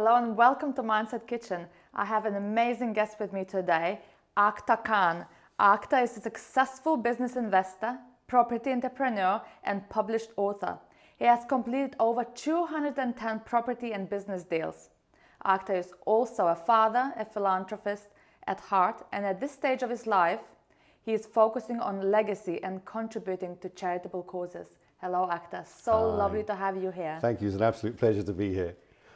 Hello and welcome to Mindset Kitchen. I have an amazing guest with me today, Akhtar Khan. Akhtar is a successful business investor, property entrepreneur, and published author. He has completed over 210 property and business deals. Akhtar is also a father, a philanthropist at heart, and at this stage of his life, he is focusing on legacy and contributing to charitable causes. Hello, Akhtar. So lovely to have you here. Thank you. It's an absolute pleasure to be here.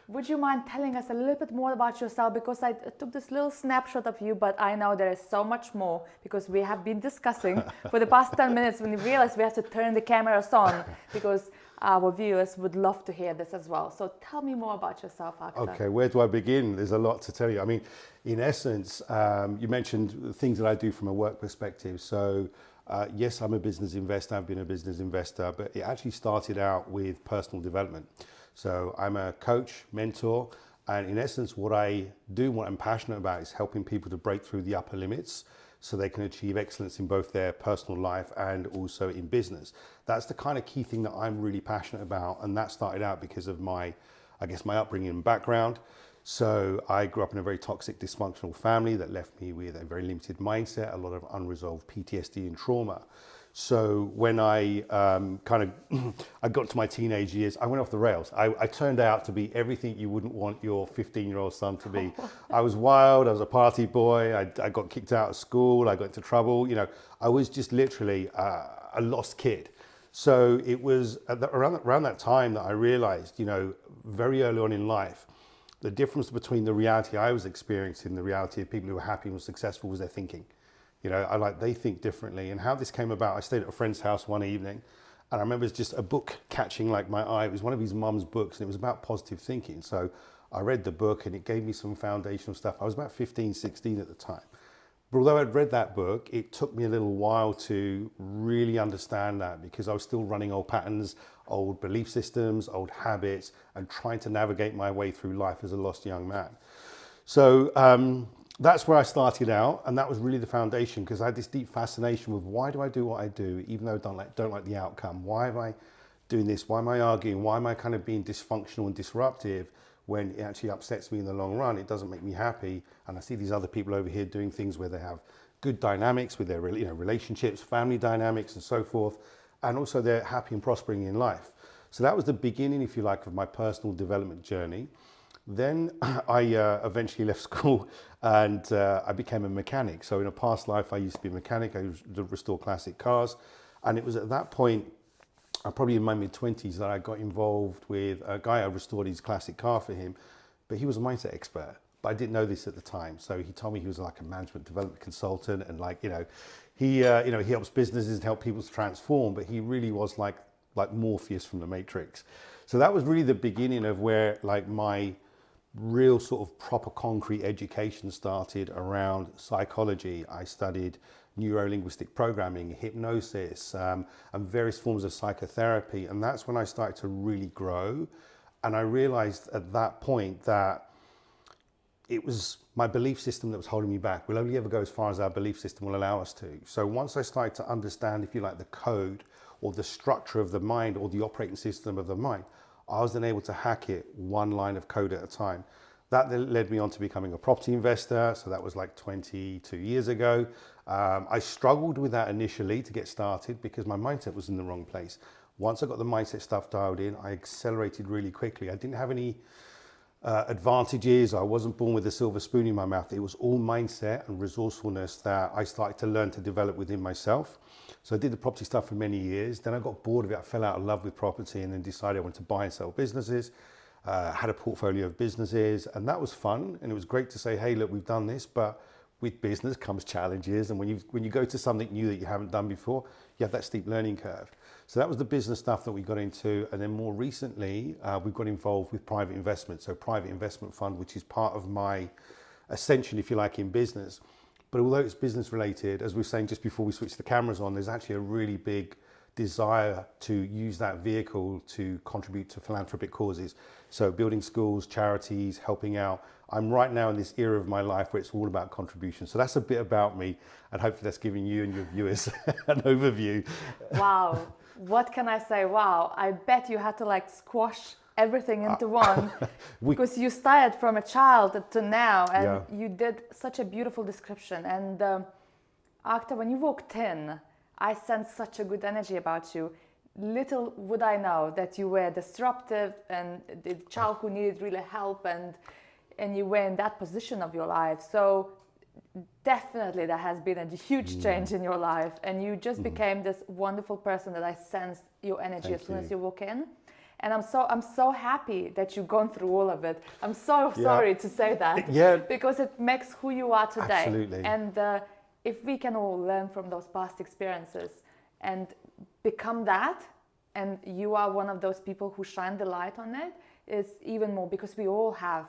Would you mind telling us a little bit more about yourself? Because I took this little snapshot of you, but I know there is so much more because we have been discussing for the past 10 minutes when we realized we have to turn the cameras on because our viewers would love to hear this as well. So tell me more about yourself, Akhtar. Okay, where do I begin? There's a lot to tell you. I mean, in essence, you mentioned things that I do from a work perspective. So yes, I'm a business investor. I've been a business investor, but it actually started out with personal development. So I'm a coach, mentor, and in essence, what I do, what I'm passionate about is helping people to break through the upper limits so they can achieve excellence in both their personal life and also in business. That's the kind of key thing that I'm really passionate about, and that started out because of my upbringing and background. So I grew up in a very toxic, dysfunctional family that left me with a very limited mindset, a lot of unresolved PTSD and trauma. So when I I got to my teenage years, I went off the rails. I turned out to be everything you wouldn't want your 15-year-old son to be. I was wild, I was a party boy, I got kicked out of school, I got into trouble. You know, I was just literally a lost kid. So it was around that time that I realized, you know, very early on in life, the difference between the reality I was experiencing and the reality of people who were happy and successful was their thinking. You know, they think differently. And how this came about, I stayed at a friend's house one evening, and I remember it's just a book catching like my eye. It was one of his mum's books, and it was about positive thinking. So I read the book, and it gave me some foundational stuff. I was about 15, 16 at the time. But although I'd read that book, it took me a little while to really understand that because I was still running old patterns, old belief systems, old habits, and trying to navigate my way through life as a lost young man. So that's where I started out, and that was really the foundation because I had this deep fascination with why do I do what I do, even though I don't like the outcome. Why am I doing this? Why am I arguing? Why am I kind of being dysfunctional and disruptive when it actually upsets me in the long run? It doesn't make me happy, and I see these other people over here doing things where they have good dynamics with their relationships, family dynamics, and so forth, and also they're happy and prospering in life. So that was the beginning, if you like, of my personal development journey. Then I eventually left school and I became a mechanic. So in a past life, I used to be a mechanic. I used to restore classic cars. And it was at that point, probably in my mid-20s, that I got involved with a guy. I restored his classic car for him, but he was a mindset expert. But I didn't know this at the time. So he told me he was like a management development consultant and he helps businesses and help people to transform, but he really was like Morpheus from the Matrix. So that was really the beginning of where like my real sort of proper concrete education started around psychology. I studied neuro-linguistic programming, hypnosis, and various forms of psychotherapy. And that's when I started to really grow. And I realized at that point that it was my belief system that was holding me back. We'll only ever go as far as our belief system will allow us to. So once I started to understand, if you like, the code or the structure of the mind or the operating system of the mind, I was then able to hack it one line of code at a time. That then led me on to becoming a property investor. So that was like 22 years ago. I struggled with that initially to get started because my mindset was in the wrong place. Once I got the mindset stuff dialed in, I accelerated really quickly. I didn't have any advantages. I wasn't born with a silver spoon in my mouth. It was all mindset and resourcefulness that I started to learn to develop within myself. So I did the property stuff for many years. Then I got bored of it. I fell out of love with property and then decided I wanted to buy and sell businesses. Had a portfolio of businesses, and that was fun. And it was great to say, hey, look, we've done this, but with business comes challenges. And when you go to something new that you haven't done before, you have that steep learning curve. So that was the business stuff that we got into. And then more recently, we've got involved with private investment. So private investment fund, which is part of my ascension, if you like, in business. But although it's business related, as we were saying just before we switched the cameras on, there's actually a really big desire to use that vehicle to contribute to philanthropic causes. So building schools, charities, helping out. I'm right now in this era of my life where it's all about contribution. So that's a bit about me, and hopefully that's giving you and your viewers an overview. Wow. What can I say? Wow. I bet you had to like squash everything into one because you started from a child to now, and Yeah. you did such a beautiful description. And Akhtar, when you walked in, I sensed such a good energy about you. Little would I know that you were disruptive and the child who needed really help, and you were in that position of your life. So definitely there has been a huge change in your life, and you just became this wonderful person that I sensed your energy Thank as soon you. as you walk in. And I'm so happy that you've gone through all of it. I'm so sorry to say that. Yeah. Because it makes who you are today. Absolutely. And if we can all learn from those past experiences and become that, and you are one of those people who shine the light on it, is even more, because we all have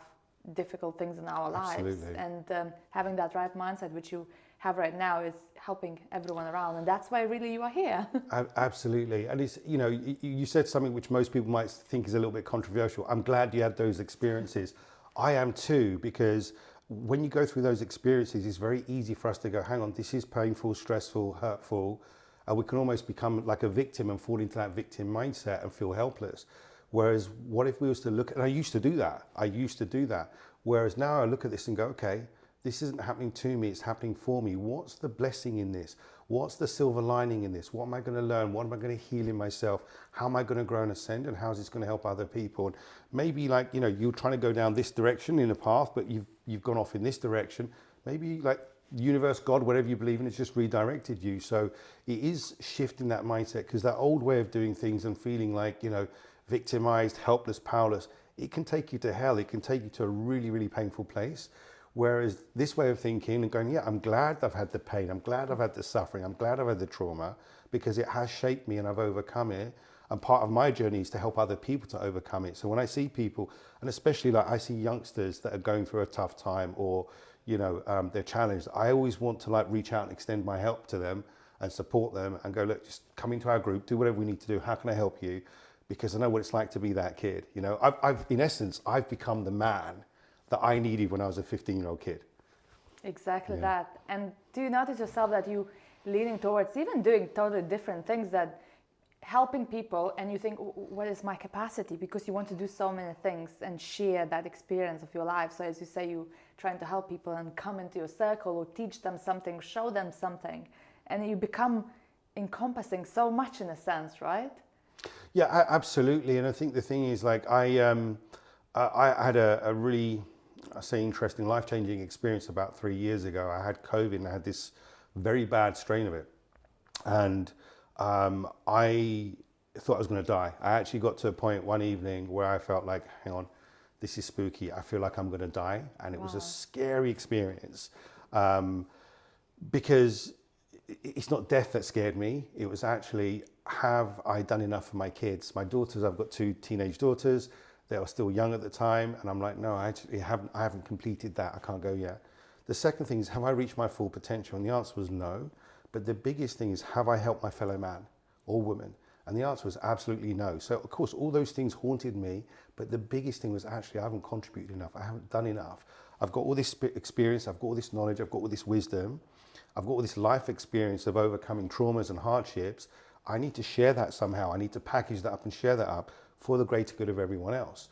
difficult things in our lives. Absolutely. And having that right mindset, which you have right now, is helping everyone around. And that's why really you are here. Absolutely. And it's, you know, you said something which most people might think is a little bit controversial. I'm glad you had those experiences. I am too, because when you go through those experiences, it's very easy for us to go, hang on, this is painful, stressful, hurtful. And we can almost become like a victim and fall into that victim mindset and feel helpless. Whereas what if we was to look, and I used to do that. Whereas now I look at this and go, okay, this isn't happening to me, it's happening for me. What's the blessing in this? What's the silver lining in this? What am I going to learn? What am I going to heal in myself? How am I going to grow and ascend? And how is this going to help other people? And maybe, like, you know, you're trying to go down this direction in a path, but you've gone off in this direction. Maybe, like, universe, God, whatever you believe in, it's just redirected you. So it is shifting that mindset, because that old way of doing things and feeling like, you know, victimized, helpless, powerless, it can take you to hell. It can take you to a really, really painful place. Whereas this way of thinking and going, yeah, I'm glad I've had the pain. I'm glad I've had the suffering. I'm glad I've had the trauma, because it has shaped me and I've overcome it. And part of my journey is to help other people to overcome it. So when I see people, and especially like I see youngsters that are going through a tough time, or, you know, they're challenged, I always want to like reach out and extend my help to them and support them and go, look, just come into our group, do whatever we need to do. How can I help you? Because I know what it's like to be that kid. You know, I've in essence, I've become the man that I needed when I was a 15-year-old kid. Exactly that. And do you notice yourself that you leaning towards even doing totally different things, that helping people, and you think, what is my capacity? Because you want to do so many things and share that experience of your life. So as you say, you trying to help people and come into your circle or teach them something, show them something, and you become encompassing so much in a sense, right? Yeah, absolutely. And I think the thing is, like, I had a really, I say, interesting, life-changing experience about 3 years ago. I had COVID and I had this very bad strain of it. And I thought I was going to die. I actually got to a point one evening where I felt like, hang on, this is spooky. I feel like I'm going to die. And it was a scary experience, because it's not death that scared me. It was actually, have I done enough for my kids? My daughters, I've got 2 teenage daughters. They were still young at the time. And I'm like, no, I haven't completed that. I can't go yet. The second thing is, have I reached my full potential? And the answer was no. But the biggest thing is, have I helped my fellow man or woman? And the answer was absolutely no. So of course, all those things haunted me. But the biggest thing was, actually, I haven't contributed enough. I haven't done enough. I've got all this experience. I've got all this knowledge. I've got all this wisdom. I've got all this life experience of overcoming traumas and hardships. I need to share that somehow. I need to package that up and share that up for the greater good of everyone else.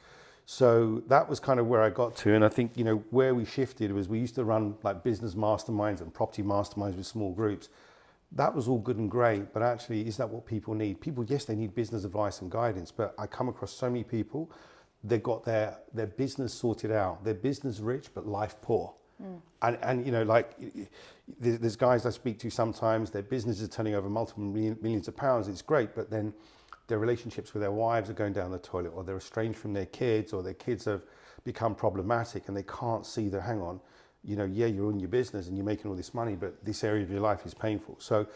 So that was kind of where I got to. And I think, you know, where we shifted was, we used to run like business masterminds and property masterminds with small groups. That was all good and great, but actually, is that what people need? People, yes, they need business advice and guidance, but I come across so many people, they've got their business sorted out, their business rich, but life poor. And you know, like, there's guys I speak to sometimes, their business is turning over multiple millions of pounds, it's great, but then their relationships with their wives are going down the toilet, or they're estranged from their kids, or their kids have become problematic, and they can't see that, hang on, you know, yeah, you're in your business and you're making all this money, but this area of your life is painful. So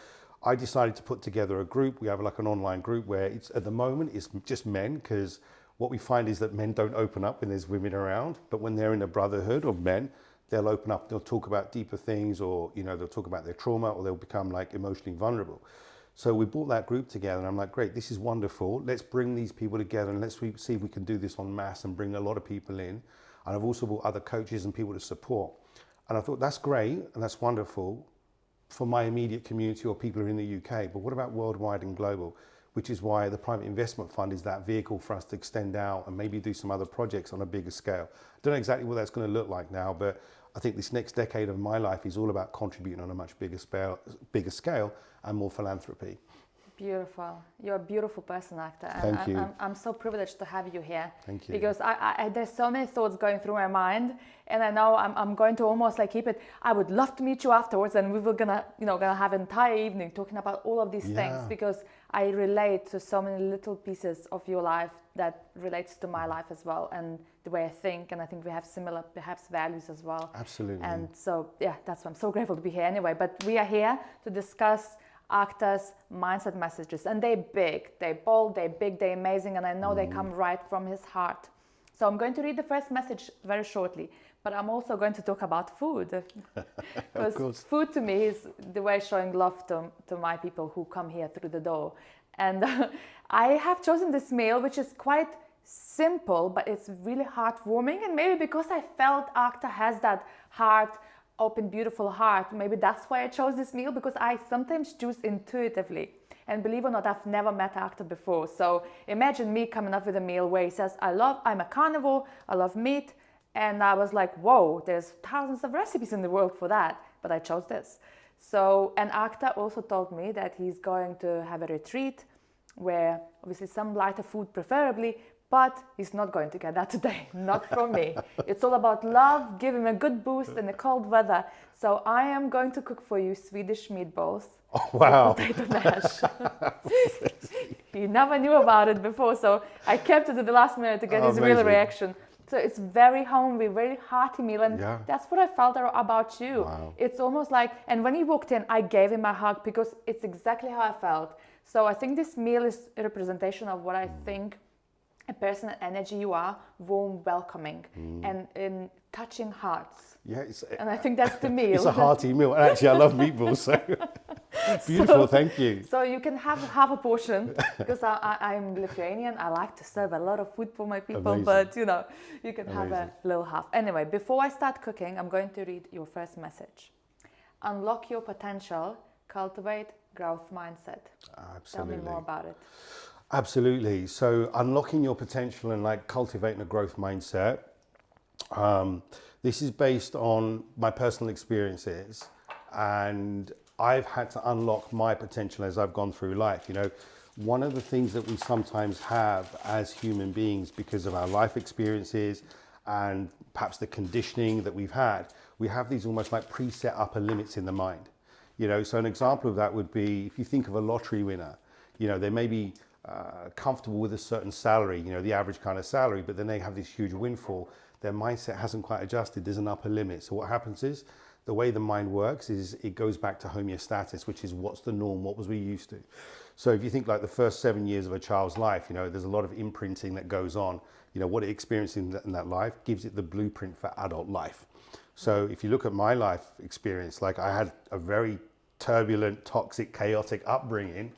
I decided to put together a group. We have like an online group where it's, at the moment, it's just men, because what we find is that men don't open up when there's women around, but when they're in a brotherhood of men, they'll open up, they'll talk about deeper things, or, you know, they'll talk about their trauma, or they'll become like emotionally vulnerable. So we brought that group together, and I'm like, great, this is wonderful. Let's bring these people together, and let's see if we can do this en masse and bring a lot of people in. And I've also brought other coaches and people to support. And I thought, that's great and that's wonderful for my immediate community or people who are in the UK, but what about worldwide and global? which is why the private investment fund is that vehicle for us to extend out and maybe do some other projects on a bigger scale. I don't know exactly what that's going to look like now, but I think this next decade of my life is all about contributing on a much bigger scale and more philanthropy. Beautiful. You're a beautiful person, Akhtar. And Thank you. I'm so privileged to have you here. Thank you. Because there's so many thoughts going through my mind, and I know I'm going to almost like keep it. I would love to meet you afterwards, and we were gonna have an entire evening talking about all of these things, because I relate to so many little pieces of your life that relates to my life as well, and the way I think, and I think we have similar perhaps values as well. Absolutely. And so that's why I'm so grateful to be here anyway. But we are here to discuss Akhtar's mindset messages, and they're big, they're bold, they're big, they're amazing, and I know they come right from his heart. So I'm going to read the first message very shortly, but I'm also going to talk about food. Because food to me is the way showing love to my people who come here through the door. And I have chosen this meal, which is quite simple, but it's really heartwarming, and maybe because I felt Akhtar has that heart, open, beautiful heart. Maybe that's why I chose this meal, because I sometimes choose intuitively. And believe it or not, I've never met Akhtar before. So imagine me coming up with a meal where he says, I'm a carnivore, I love meat. And I was like, whoa, there's thousands of recipes in the world for that. But I chose this. So, and Akhtar also told me that he's going to have a retreat where obviously some lighter food preferably, but he's not going to get that today, not from me. It's all about love, give him a good boost in the cold weather. So I am going to cook for you Swedish meatballs. Oh, wow. With potato mash. He never knew about it before, so I kept it to the last minute to get his real reaction. So it's very homely, very hearty meal, and that's what I felt about you. Wow. It's almost like, and when he walked in, I gave him a hug because it's exactly how I felt. So I think this meal is a representation of what I think a person and energy you are, warm, welcoming, and in touching hearts. Yeah, and I think that's the meal. It's a hearty meal. And actually, I love meatballs, so beautiful, thank you. So you can have half a portion, because I'm Lithuanian. I like to serve a lot of food for my people, but you can have a little half. Anyway, before I start cooking, I'm going to read your first message. Unlock your potential, cultivate growth mindset. Absolutely. Tell me more about it. Absolutely. So unlocking your potential and cultivating a growth mindset. This is based on my personal experiences, and I've had to unlock my potential as I've gone through life. One of the things that we sometimes have as human beings, because of our life experiences and perhaps the conditioning that we've had, we have these almost like preset upper limits in the mind. So an example of that would be, if you think of a lottery winner, they may be comfortable with a certain salary, the average kind of salary, but then they have this huge windfall. Their mindset hasn't quite adjusted. There's an upper limit. So what happens is, the way the mind works is it goes back to homeostasis, which is what's the norm, what was we used to. So if you think like the first 7 years of a child's life, there's a lot of imprinting that goes on. What it experiences in that life gives it the blueprint for adult life. So if you look at my life experience, I had a very turbulent, toxic, chaotic upbringing.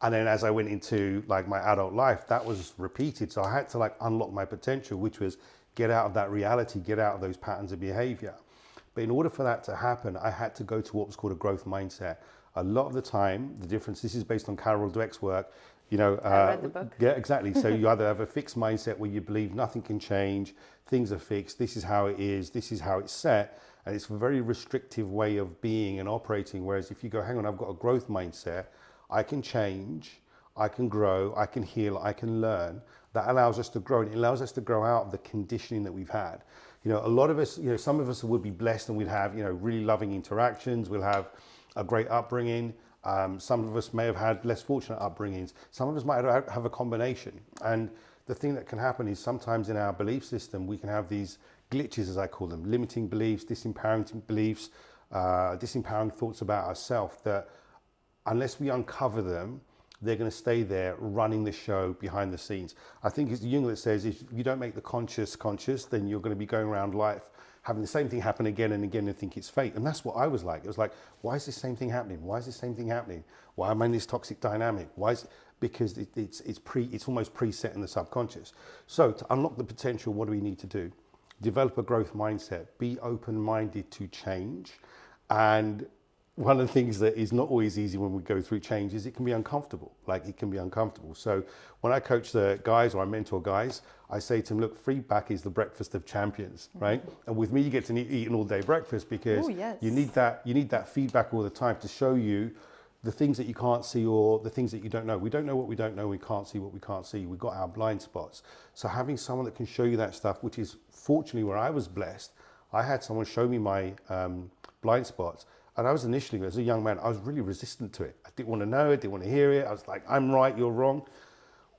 And then as I went into my adult life, that was repeated. So I had to unlock my potential, which was get out of that reality, get out of those patterns of behavior. But in order for that to happen, I had to go to what was called a growth mindset. A lot of the time, the difference, this is based on Carol Dweck's work, I read the book. Yeah, exactly. So you either have a fixed mindset where you believe nothing can change, things are fixed, this is how it is, this is how it's set. And it's a very restrictive way of being and operating. Whereas if you go, hang on, I've got a growth mindset, I can change, I can grow, I can heal, I can learn. That allows us to grow, and it allows us to grow out of the conditioning that we've had. A lot of us, some of us would be blessed and we'd have, really loving interactions, we'll have a great upbringing. Some of us may have had less fortunate upbringings. Some of us might have a combination. And the thing that can happen is sometimes in our belief system, we can have these glitches, as I call them, limiting beliefs, disempowering beliefs, disempowering thoughts about ourselves that unless we uncover them, they're going to stay there running the show behind the scenes. I think it's Jung that says if you don't make the conscious, then you're going to be going around life having the same thing happen again and again and think it's fate. And that's what I was like. It was like, why is this same thing happening? Why is this same thing happening? Why am I in this toxic dynamic? Why is it? Because it's almost preset in the subconscious. So to unlock the potential, what do we need to do? Develop a growth mindset, be open-minded to change, and one of the things that is not always easy when we go through change is it can be uncomfortable. Like, it can be uncomfortable. So when I coach the guys or I mentor guys, I say to them, look, feedback is the breakfast of champions, right? And with me, you get to eat an all-day breakfast because Ooh, yes. you need that feedback all the time to show you the things that you can't see or the things that you don't know. We don't know what we don't know. We can't see what we can't see. We've got our blind spots. So having someone that can show you that stuff, which is fortunately where I was blessed, I had someone show me my blind spots. And I was initially, as a young man, I was really resistant to it. I didn't want to know it, didn't want to hear it. I was like, I'm right, you're wrong.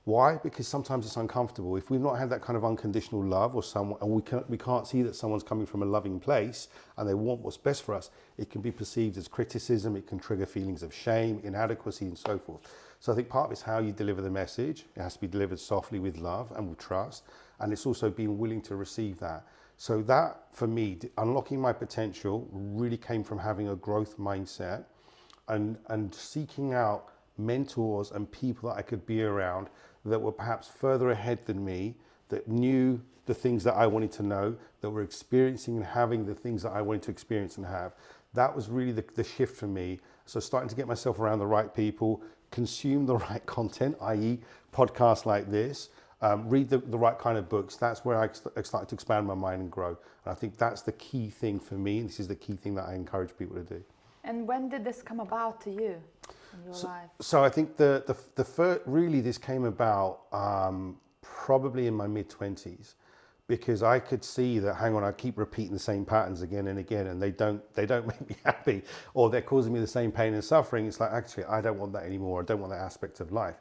Why? Because sometimes it's uncomfortable. If we've not had that kind of unconditional love or someone, and we can't see that someone's coming from a loving place and they want what's best for us, it can be perceived as criticism, it can trigger feelings of shame, inadequacy, and so forth. So I think part of it's how you deliver the message. It has to be delivered softly with love and with trust. And it's also being willing to receive that. So that, for me, unlocking my potential really came from having a growth mindset and seeking out mentors and people that I could be around that were perhaps further ahead than me, that knew the things that I wanted to know, that were experiencing and having the things that I wanted to experience and have. That was really the shift for me. So starting to get myself around the right people, consume the right content, i.e. podcasts like this, read the right kind of books. That's where I started to expand my mind and grow. And I think that's the key thing for me. And this is the key thing that I encourage people to do. And when did this come about to you in your life? So I think the first, really this came about probably in my mid-20s, because I could see that, hang on, I keep repeating the same patterns again and again, and they don't make me happy, or they're causing me the same pain and suffering. It's like, actually, I don't want that anymore. I don't want that aspect of life.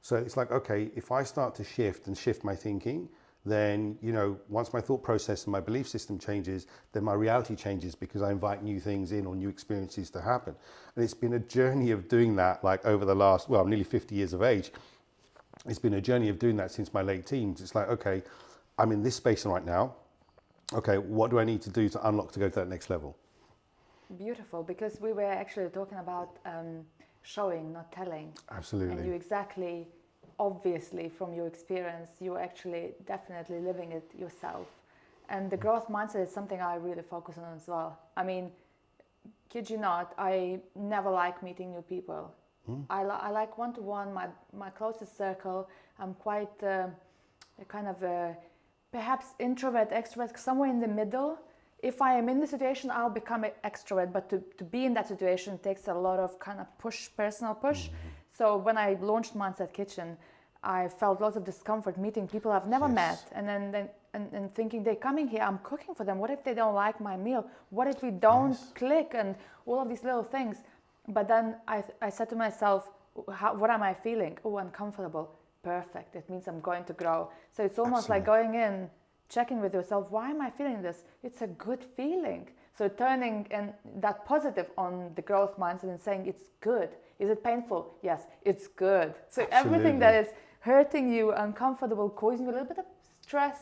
So it's like, okay, if I start to shift my thinking, then, once my thought process and my belief system changes, then my reality changes, because I invite new things in or new experiences to happen. And it's been a journey of doing that, like over the last, I'm nearly 50 years of age. It's been a journey of doing that since my late teens. It's like, okay, I'm in this space right now. Okay, what do I need to do to unlock to go to that next level? Beautiful, because we were actually talking about showing, not telling. Absolutely. And you exactly, obviously from your experience, you're actually definitely living it yourself. And the growth mindset is something I really focus on as well. I mean, kid you not, I never like meeting new people. I like one-to-one, my closest circle. I'm quite perhaps introvert, extrovert, somewhere in the middle. If I am in the situation, I'll become an extrovert, but to be in that situation takes a lot of kind of personal push. So when I launched Mindset Kitchen, I felt lots of discomfort meeting people I've never met, and then thinking they're coming here, I'm cooking for them. What if they don't like my meal? What if we don't click? And all of these little things. But then I said to myself, what am I feeling? Oh, uncomfortable. Perfect. It means I'm going to grow. So it's almost like going in, checking with yourself, why am I feeling this? It's a good feeling. So turning and that positive on the growth mindset and saying it's good. Is it painful? Yes, it's good. So everything that is hurting you, uncomfortable, causing you a little bit of stress,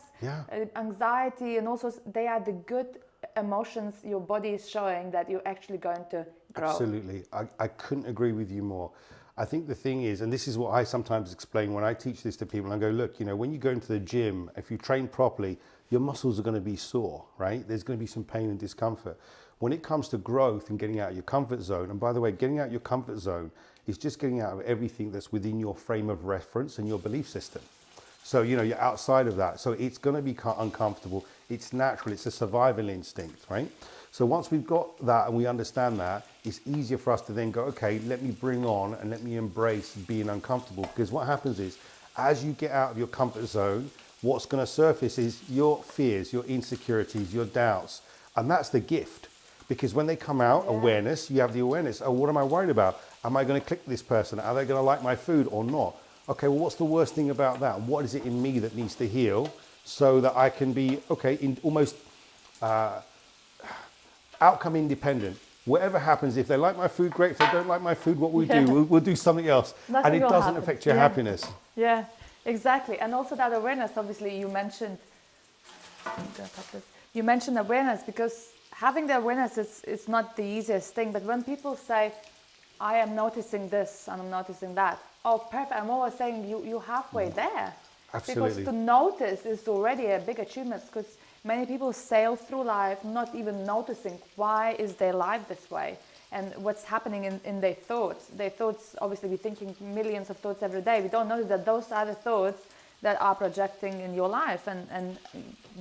anxiety, and also they are the good emotions your body is showing that you're actually going to grow. Absolutely. I couldn't agree with you more. I think the thing is, and this is what I sometimes explain when I teach this to people, I go, look, when you go into the gym, if you train properly, your muscles are going to be sore, right? There's going to be some pain and discomfort. When it comes to growth and getting out of your comfort zone, and by the way, getting out of your comfort zone is just getting out of everything that's within your frame of reference and your belief system. So, you're outside of that. So it's going to be uncomfortable. It's natural. It's a survival instinct, right? So once we've got that and we understand that, it's easier for us to then go, okay, let me bring on and let me embrace being uncomfortable. Because what happens is, as you get out of your comfort zone, what's going to surface is your fears, your insecurities, your doubts. And that's the gift. Because when they come out, awareness, you have the awareness. Oh, what am I worried about? Am I going to click this person? Are they going to like my food or not? Okay, well, what's the worst thing about that? What is it in me that needs to heal so that I can be, almost outcome independent? Whatever happens, if they like my food, great. If they don't like my food, what we do, we'll do something else. Nothing and it doesn't affect your happiness. Yeah, exactly. And also that awareness, obviously, you mentioned awareness, because having the awareness is not the easiest thing. But when people say, I am noticing this and I'm noticing that, oh, perfect. I'm always saying you're halfway there. Absolutely. Because to notice is already a big achievement, because many people sail through life not even noticing why is their life this way. and what's happening in their thoughts. Their thoughts, obviously, we're thinking millions of thoughts every day. We don't notice that those are the thoughts that are projecting in your life and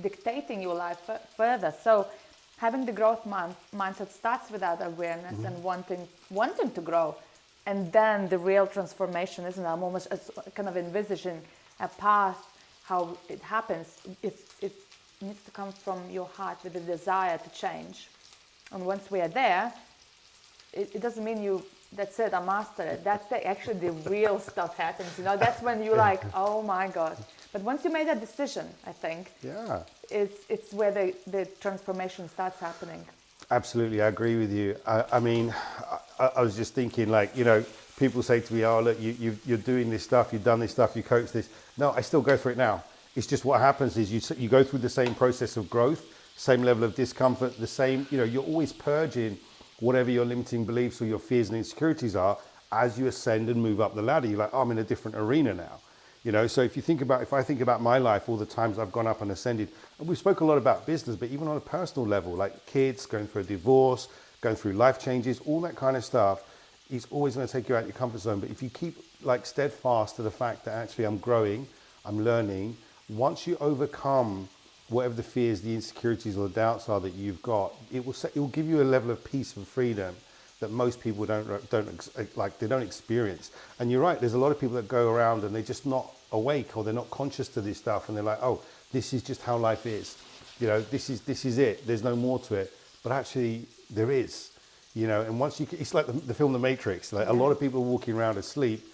dictating your life further. So having the growth mindset starts with that awareness and wanting to grow. And then the real transformation, isn't it? I'm almost kind of envisaging a path, how it happens. It needs to come from your heart with a desire to change. And once we are there, it doesn't mean that's it, I mastered it. That's actually the real stuff happens. That's when you're like, oh my God. But once you made that decision, I think, it's where the transformation starts happening. Absolutely, I agree with you. I mean, I was just thinking, like, people say to me, oh, look, you're doing this stuff, you've done this stuff, you coach this. No, I still go for it now. It's just what happens is you go through the same process of growth, same level of discomfort, the same, you're always purging whatever your limiting beliefs or your fears and insecurities are as you ascend and move up the ladder. You're like, oh, I'm in a different arena now. So if I think about my life, all the times I've gone up and ascended, and we've spoken a lot about business, but even on a personal level, like kids, going through a divorce, going through life changes, all that kind of stuff, it's always going to take you out of your comfort zone. But if you keep like steadfast to the fact that actually I'm growing, I'm learning, once you overcome whatever the fears, the insecurities or the doubts are that you've got, it will give you a level of peace and freedom that most people don't experience. And you're right, there's a lot of people that go around and they're just not awake, or they're not conscious to this stuff, and they're like, oh, this is just how life is. This is it. There's no more to it. But actually there is, and once it's like the film The Matrix, like a lot of people walking around asleep.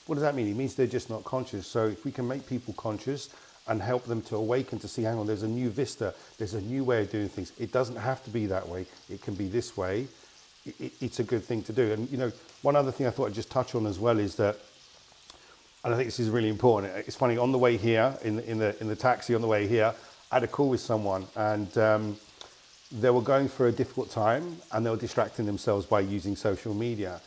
What does that mean? It means they're just not conscious. So if we can make people conscious and help them to awaken, to see, hang on, there's a new vista, there's a new way of doing things. It doesn't have to be that way. It can be this way. It's a good thing to do. And, one other thing I thought I'd just touch on as well is that, and I think this is really important. It's funny, on the way here, in the taxi on the way here, I had a call with someone, and they were going through a difficult time, and they were distracting themselves by using social media.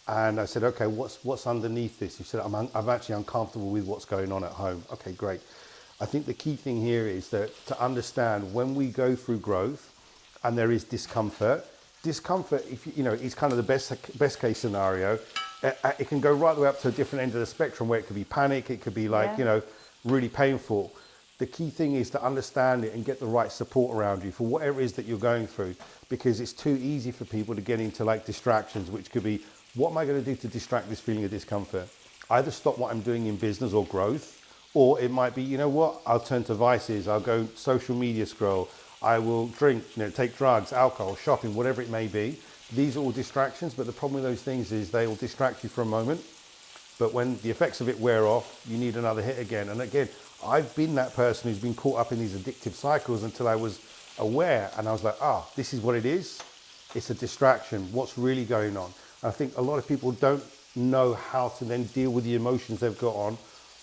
And I said, okay, what's underneath this? He said, I'm actually uncomfortable with what's going on at home. Okay, great. I think the key thing here is that to understand when we go through growth and there is discomfort, if it's kind of the best case scenario. It can go right the way up to a different end of the spectrum, where it could be panic, it could be like, really painful. The key thing is to understand it and get the right support around you for whatever it is that you're going through, because it's too easy for people to get into like distractions, which could be, what am I going to do to distract this feeling of discomfort? Either stop what I'm doing in business or growth, or it might be, I'll turn to vices, I'll go social media scroll, I will drink, take drugs, alcohol, shopping, whatever it may be. These are all distractions, but the problem with those things is they will distract you for a moment. But when the effects of it wear off, you need another hit again. And again, I've been that person who's been caught up in these addictive cycles until I was aware. And I was like, this is what it is. It's a distraction. What's really going on? And I think a lot of people don't know how to then deal with the emotions they've got on,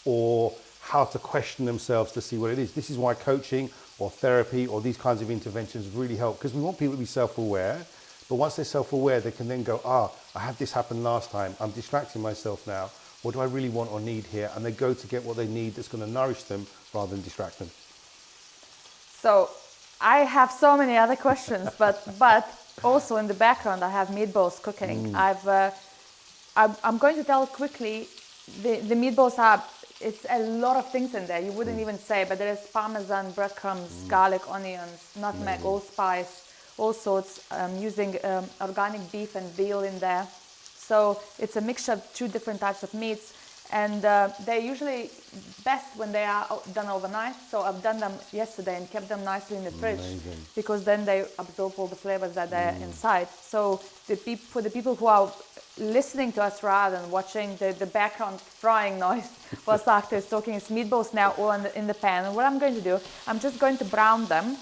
or how to question themselves to see what it is. This is why coaching or therapy or these kinds of interventions really help, because we want people to be self-aware. But once they're self-aware, they can then go, I had this happen last time. I'm distracting myself now. What do I really want or need here? And they go to get what they need that's going to nourish them rather than distract them. So I have so many other questions, but also in the background, I have meatballs cooking. I'm going to tell quickly, the meatballs it's a lot of things in there. You wouldn't even say, but there is parmesan, breadcrumbs, garlic, onions, nutmeg, allspice, all sorts. Using organic beef and veal in there. So it's a mixture of two different types of meats, and they're usually best when they are done overnight. So I've done them yesterday and kept them nicely in the fridge, because then they absorb all the flavors that are inside. So for the people who are listening to us rather than watching, the background frying noise whilst Akhtar is talking, it's meatballs now all in the pan. And what I'm going to do, I'm just going to brown them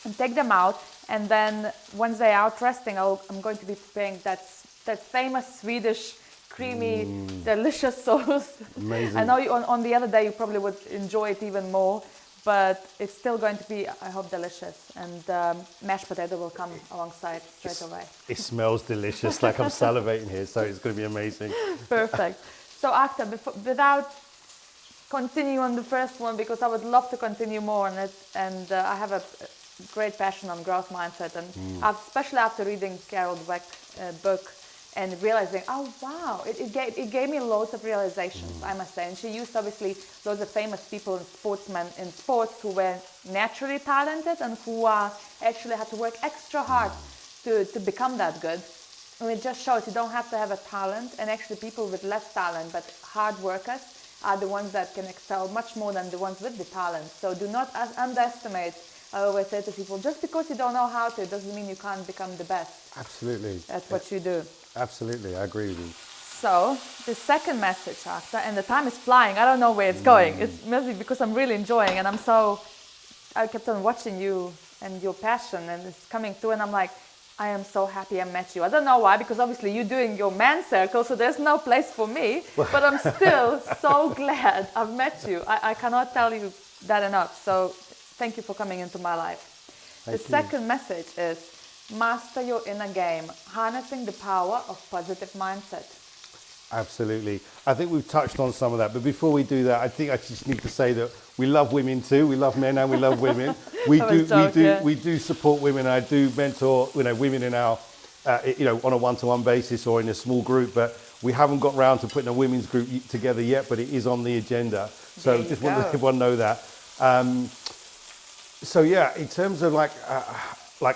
and take them out, and then once they are out resting, I'm going to be preparing that famous Swedish creamy, delicious sauce. Amazing. I know on the other day you probably would enjoy it even more, but it's still going to be, I hope, delicious. And mashed potato will come alongside straight away. It smells delicious, like I'm salivating here, so it's going to be amazing. Perfect. So Akhtar, without continuing on the first one, because I would love to continue more on it, and I have a great passion on growth mindset, and especially after reading Carol Dweck book and realizing, oh wow, it gave me loads of realizations, I must say. And she used obviously loads of famous people and sportsmen in sports who were naturally talented and who actually had to work extra hard to become that good. And it just shows you don't have to have a talent, and actually people with less talent but hard workers are the ones that can excel much more than the ones with the talent. So do not underestimate. I always say to people, just because you don't know how to, it doesn't mean you can't become the best. Absolutely. That's what you do. Absolutely, I agree with you. So the second message, Akhtar, and the time is flying. I don't know where it's going. It's maybe because I'm really enjoying, and I kept on watching you and your passion, and it's coming through, and I'm like, I am so happy I met you. I don't know why, because obviously you're doing your man circle, so there's no place for me, but I'm still so glad I've met you. I cannot tell you that enough. So thank you for coming into my life. The second message is master your inner game, harnessing the power of positive mindset. Absolutely. I think we've touched on some of that, but before we do that, I think I just need to say that we love women too. We love men and we love women. We do support women. I do mentor, women in our, on a one-to-one basis or in a small group, but we haven't got round to putting a women's group together yet, but it is on the agenda. So just want to let everyone know that. In terms of like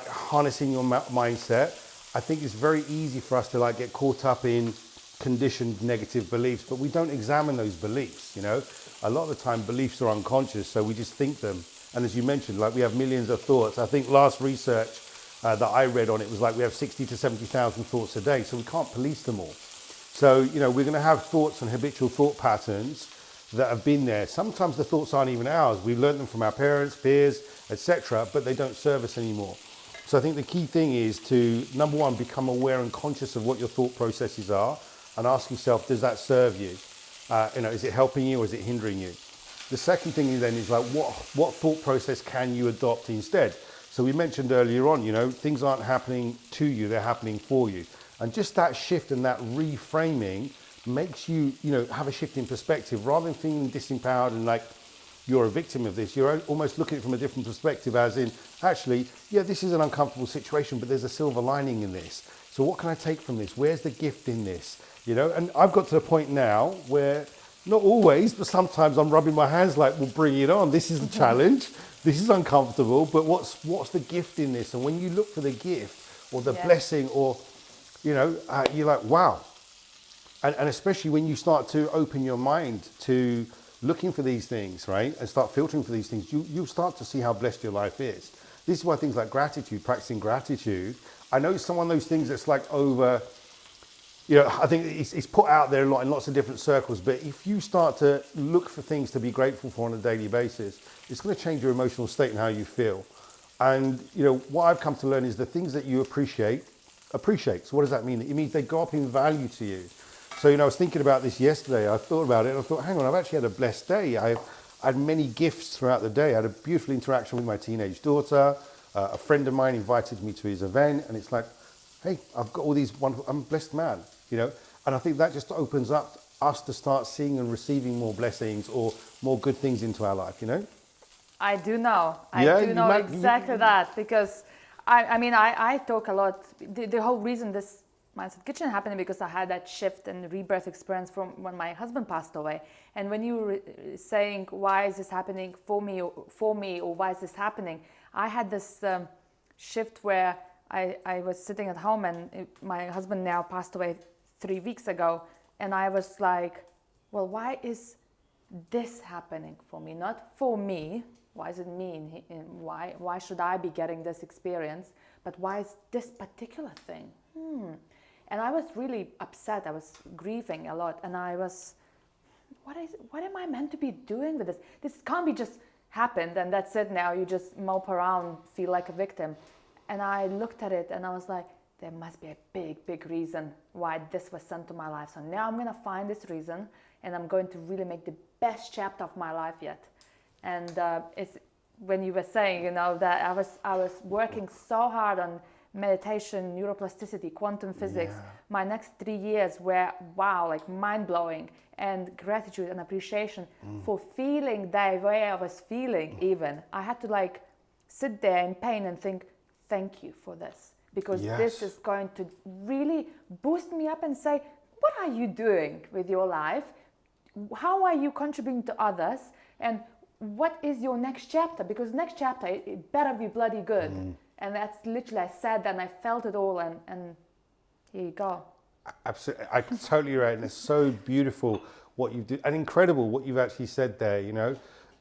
harnessing your mindset, I think it's very easy for us to get caught up in conditioned negative beliefs, but we don't examine those beliefs. A lot of the time beliefs are unconscious, so we just think them. And as you mentioned, we have millions of thoughts. I think last research that I read on it was we have 60 to 70,000 thoughts a day, so we can't police them all. So we're going to have thoughts and habitual thought patterns that have been there. Sometimes the thoughts aren't even ours. We've learned them from our parents, peers, etc., but they don't serve us anymore. So I think the key thing is to, number one, become aware and conscious of what your thought processes are, and ask yourself, does that serve you? Is it helping you or is it hindering you? The second thing then is what thought process can you adopt instead? So we mentioned earlier on, things aren't happening to you, they're happening for you. And just that shift and that reframing makes you, have a shift in perspective. Rather than feeling disempowered and you're a victim of this, you're almost looking at it from a different perspective, as in, actually, this is an uncomfortable situation, but there's a silver lining in this. So what can I take from this? Where's the gift in this? And I've got to the point now where, not always, but sometimes I'm rubbing my hands well, bring it on. This is the challenge. This is uncomfortable, but what's the gift in this? And when you look for the gift or the blessing or, you're like, wow. And especially when you start to open your mind to looking for these things, right? And start filtering for these things, you start to see how blessed your life is. This is why things like gratitude, practicing gratitude, I know it's one of those things that's over, I think it's put out there a lot in lots of different circles, but if you start to look for things to be grateful for on a daily basis, it's going to change your emotional state and how you feel. And, what I've come to learn is the things that you appreciate. So what does that mean? It means they go up in value to you. So, I was thinking about this yesterday. I thought about it and I thought, hang on, I've actually had a blessed day. I had many gifts throughout the day. I had a beautiful interaction with my teenage daughter. A friend of mine invited me to his event, and it's like, hey, I've got all these wonderful, I'm a blessed man, And I think that just opens up us to start seeing and receiving more blessings or more good things into our life, I do know. I do know exactly that, because I talk a lot. The whole reason this Mindset Kitchen happened because I had that shift and rebirth experience from when my husband passed away. And when you were saying, why is this happening for me, or why is this happening? I had this shift where I was sitting at home, and my husband now passed away 3 weeks ago. And I was like, well, why is this happening for me? Not for me. Why is it me? Why should I be getting this experience? But why is this particular thing? And I was really upset. I was grieving a lot. And I was, what am I meant to be doing with this? This can't be just happened and that's it now. You just mope around, feel like a victim. And I looked at it and I was like, there must be a big, big reason why this was sent to my life. So now I'm going to find this reason, and I'm going to really make the best chapter of my life yet. And it's when you were saying, that I was working so hard on meditation, neuroplasticity, quantum physics. My next 3 years were, mind-blowing, and gratitude and appreciation for feeling the way I was feeling even. I had to sit there in pain and think, thank you for this. because Yes. this is going to really boost me up and say, what are you doing with your life? How are you contributing to others? And what is your next chapter? Because next chapter, it better be bloody good. And that's literally, I said that and I felt it all, and here you go. Absolutely, I totally right, and it's so beautiful what you do, and incredible what you've actually said there. You know,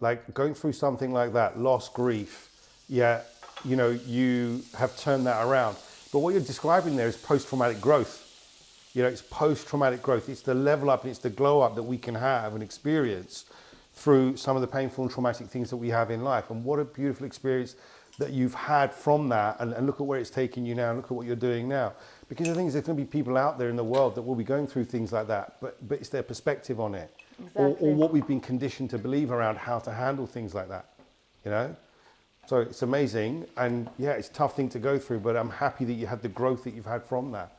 like going through something like that, loss, grief, yeah, you know, you have turned that around. But what you're describing there is post-traumatic growth. You know, it's post-traumatic growth. It's the level up and it's the glow up that we can have and experience through some of the painful and traumatic things that we have in life. And what a beautiful experience that you've had from that. And look at where it's taking you now. Look at what you're doing now. Because the thing is, there's going to be people out there in the world that will be going through things like that, but it's their perspective on it. Exactly. Or what we've been conditioned to believe around how to handle things like that, you know? So it's amazing. And yeah, it's a tough thing to go through, but I'm happy that you had the growth that you've had from that.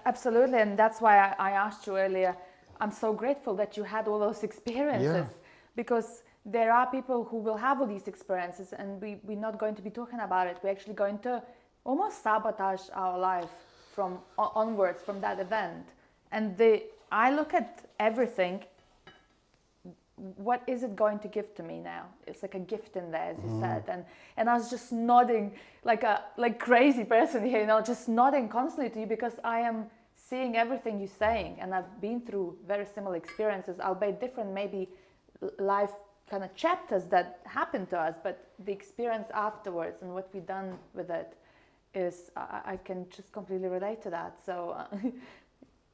Absolutely, and that's why I asked you earlier. I'm so grateful that you had all those experiences, because there are people who will have all these experiences, and we're not going to be talking about it. We're actually going to almost sabotage our life from onwards from that event. And I look at everything. What is it going to give to me now? It's like a gift in there, as you said, and I was just nodding like a crazy person here, you know, just nodding constantly to you, because I am seeing everything you're saying, and I've been through very similar experiences, albeit different, maybe life kind of chapters that happened to us, but the experience afterwards and what we've done with it is, I can just completely relate to that. So.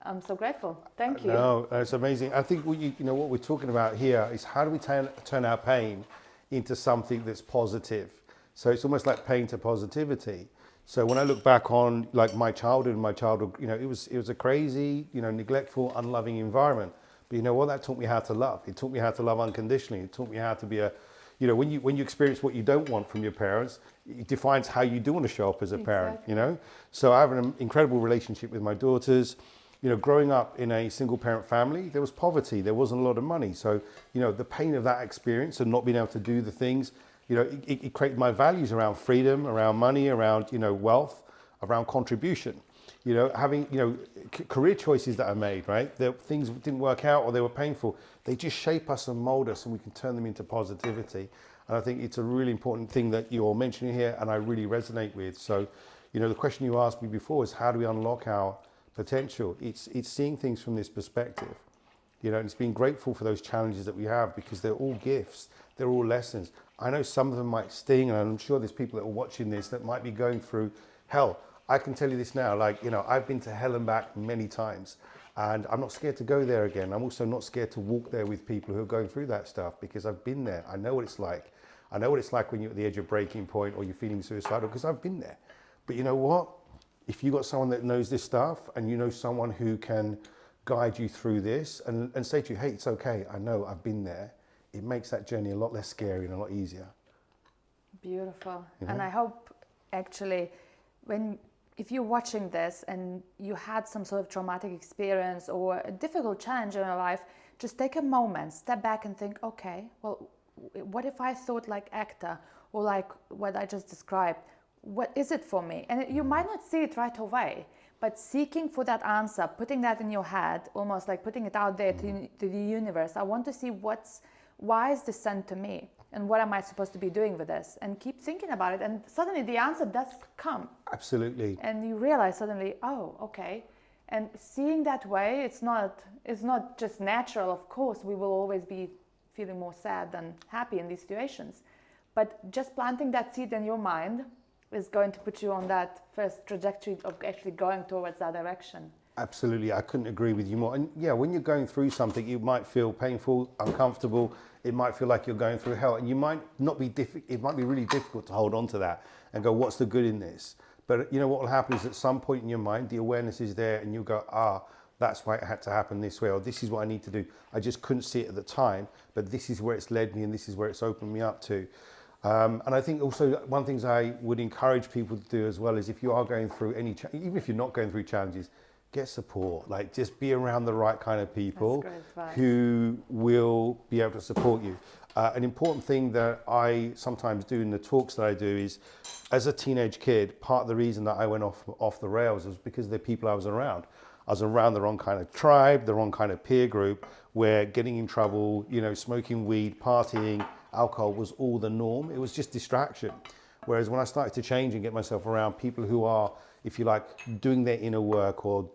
I'm so grateful. Thank you. No, that's amazing. I think what we're talking about here is how do we turn our pain into something that's positive? So it's almost like pain to positivity. So when I look back on like my childhood, you know, it was a crazy, you know, neglectful, unloving environment. But you know what? That taught me how to love. It taught me how to love unconditionally. It taught me how to be you know, when you experience what you don't want from your parents, it defines how you do want to show up as a parent. You know. So I have an incredible relationship with my daughters. You know, growing up in a single parent family, there was poverty, there wasn't a lot of money. So, you know, the pain of that experience and not being able to do the things, you know, it created my values around freedom, around money, around, you know, wealth, around contribution. You know, having, you know, career choices that I made, right? Things didn't work out or they were painful. They just shape us and mold us, and we can turn them into positivity. And I think it's a really important thing that you're mentioning here, and I really resonate with. So, you know, the question you asked me before is how do we unlock our potential? It's seeing things from this perspective, you know, and it's being grateful for those challenges that we have, because they're all gifts, they're all lessons. I know some of them might sting, and I'm sure there's people that are watching this that might be going through hell. I can tell you this now, like, you know, I've been to hell and back many times, and I'm not scared to go there again. I'm also not scared to walk there with people who are going through that stuff, because I've been there. I know what it's like. I know what it's like when you're at the edge of breaking point or you're feeling suicidal, because I've been there. But you know what? If you've got someone that knows this stuff, and you know someone who can guide you through this and say to you, hey, it's okay, I know, I've been there, it makes that journey a lot less scary and a lot easier. Beautiful. You know? And I hope, actually, if you're watching this and you had some sort of traumatic experience or a difficult challenge in your life, just take a moment, step back and think, okay, well, what if I thought like Akhtar, or like what I just described? What is it for me? And you might not see it right away, but seeking for that answer, putting that in your head, almost like putting it out there to the universe. I want to see why is this sent to me? And what am I supposed to be doing with this? And keep thinking about it. And suddenly the answer does come. Absolutely. And you realize suddenly, oh, okay. And seeing that way, it's not just natural. Of course, we will always be feeling more sad than happy in these situations. But just planting that seed in your mind is going to put you on that first trajectory of actually going towards that direction. Absolutely, I couldn't agree with you more. And yeah, when you're going through something, it might feel painful, uncomfortable. It might feel like you're going through hell, and you might not be it might be really difficult to hold on to that and go, what's the good in this? But you know what will happen is at some point in your mind, the awareness is there, and you'll go, that's why it had to happen this way, or this is what I need to do. I just couldn't see it at the time, but this is where it's led me, and this is where it's opened me up to. And I think also one of the things I would encourage people to do as well is if you are going through even if you're not going through challenges, get support. Like just be around the right kind of people who will be able to support you. An important thing that I sometimes do in the talks that I do is, as a teenage kid, part of the reason that I went off the rails was because of the people I was around. I was around the wrong kind of tribe, the wrong kind of peer group, where getting in trouble, smoking weed, partying, alcohol was all the norm. It was just distraction. Whereas when I started to change and get myself around people who are, if you like, doing their inner work or,